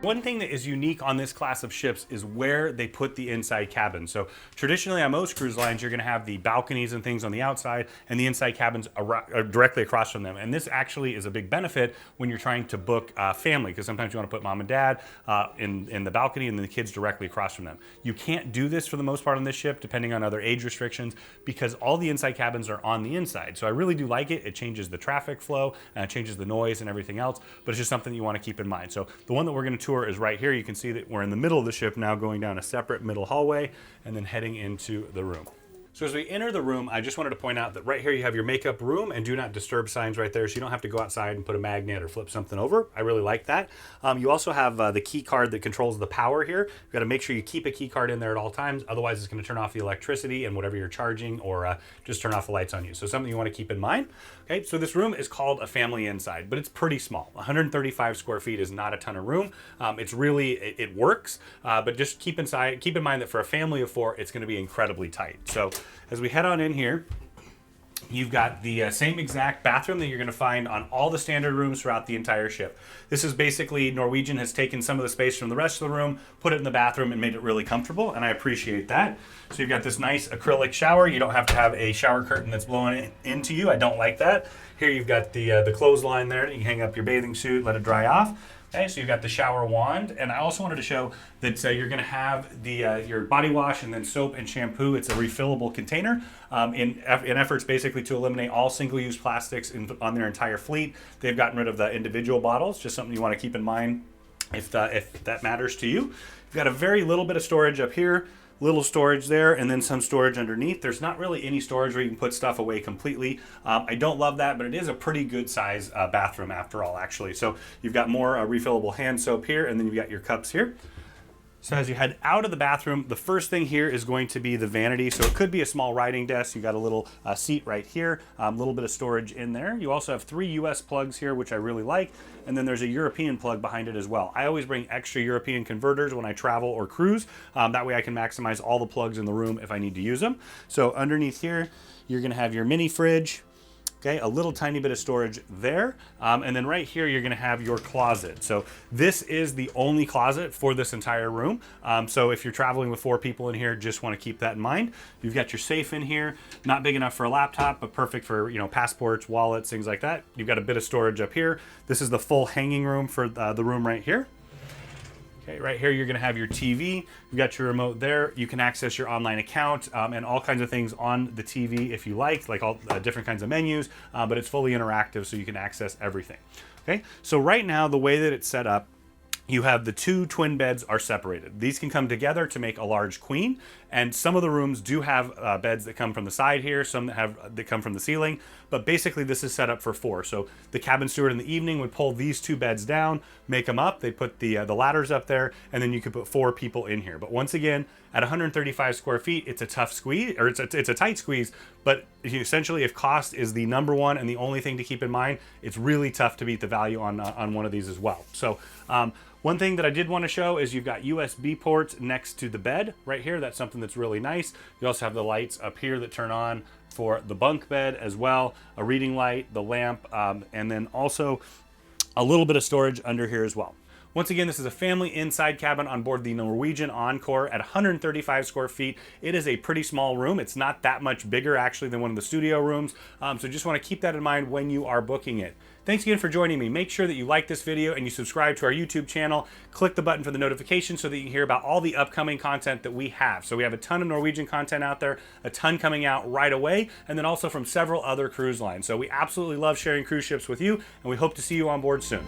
One thing that is unique on this class of ships is where they put the inside cabin. So traditionally on most cruise lines, you're going to have the balconies and things on the outside and the inside cabins are directly across from them. And this actually is a big benefit when you're trying to book family, because sometimes you want to put mom and dad in the balcony and then the kids directly across from them. You can't do this for the most part on this ship, depending on other age restrictions, because all the inside cabins are on the inside. So I really do like it. It changes the traffic flow and it changes the noise and everything else, but it's just something that you want to keep in mind. So the one that we're going to tour is right here. You can see that we're in the middle of the ship now, going down a separate middle hallway and then heading into the room. So as we enter the room, I just wanted to point out that right here you have your makeup room and do not disturb signs right there, so you don't have to go outside and put a magnet or flip something over. I really like that. You also have the key card that controls the power here. You've got to make sure you keep a key card in there at all times, otherwise it's going to turn off the electricity and whatever you're charging, or just turn off the lights on you. So something you want to keep in mind. Okay, so this room is called a Family Inside, but it's pretty small. 135 square feet is not a ton of room. It's really, it works, but just keep in mind that for a family of 4, it's going to be incredibly tight. So as we head on in here, you've got the same exact bathroom that you're going to find on all the standard rooms throughout the entire ship. This is basically, Norwegian has taken some of the space from the rest of the room, put it in the bathroom, and made it really comfortable, and I appreciate that. So you've got this nice acrylic shower. You don't have to have a shower curtain that's blowing into you. I don't like that. Here you've got the clothesline there. You can hang up your bathing suit, let it dry off. Okay, so you've got the shower wand, and I also wanted to show that you're going to have the your body wash and then soap and shampoo. It's a refillable container in efforts basically to eliminate all single-use plastics on their entire fleet. They've gotten rid of the individual bottles, just something you want to keep in mind if that matters to you. You've got a very little bit of storage up here, little storage there, and then some storage underneath. There's not really any storage where you can put stuff away completely. I don't love that, but it is a pretty good size bathroom after all, actually. So you've got more refillable hand soap here, and then you've got your cups here. So as you head out of the bathroom, the first thing here is going to be the vanity. So it could be a small writing desk. You got a little seat right here, a little bit of storage in there. You also have 3 US plugs here, which I really like. And then there's a European plug behind it as well. I always bring extra European converters when I travel or cruise. That way I can maximize all the plugs in the room if I need to use them. So underneath here, you're gonna have your mini fridge. Okay, a little tiny bit of storage there. And then right here, you're gonna have your closet. So this is the only closet for this entire room. So if you're traveling with 4 people in here, just wanna keep that in mind. You've got your safe in here, not big enough for a laptop, but perfect for passports, wallets, things like that. You've got a bit of storage up here. This is the full hanging room for the room right here. Okay, right here, you're gonna have your TV. You've got your remote there. You can access your online account and all kinds of things on the TV if you like all different kinds of menus, but it's fully interactive so you can access everything. Okay, so right now, the way that it's set up, you have the 2 twin beds are separated. These can come together to make a large queen, and some of the rooms do have beds that come from the side here, some that come from the ceiling, but basically this is set up for 4. So the cabin steward in the evening would pull these 2 beds down, make them up, they put the ladders up there, and then you could put 4 people in here. But once again, at 135 square feet, it's a tough squeeze, or it's a tight squeeze, but essentially if cost is the number one and the only thing to keep in mind, it's really tough to beat the value on one of these as well. So one thing that I did want to show is you've got USB ports next to the bed right here. That's something that's really nice. You also have the lights up here that turn on for the bunk bed as well, a reading light, the lamp, and then also a little bit of storage under here as well. Once again, this is a family inside cabin on board the Norwegian Encore at 135 square feet. It is a pretty small room. It's not that much bigger actually than one of the studio rooms. So just want to keep that in mind when you are booking it. Thanks again for joining me. Make sure that you like this video and you subscribe to our YouTube channel. Click the button for the notification so that you can hear about all the upcoming content that we have. So we have a ton of Norwegian content out there, a ton coming out right away, and then also from several other cruise lines. So we absolutely love sharing cruise ships with you, and we hope to see you on board soon.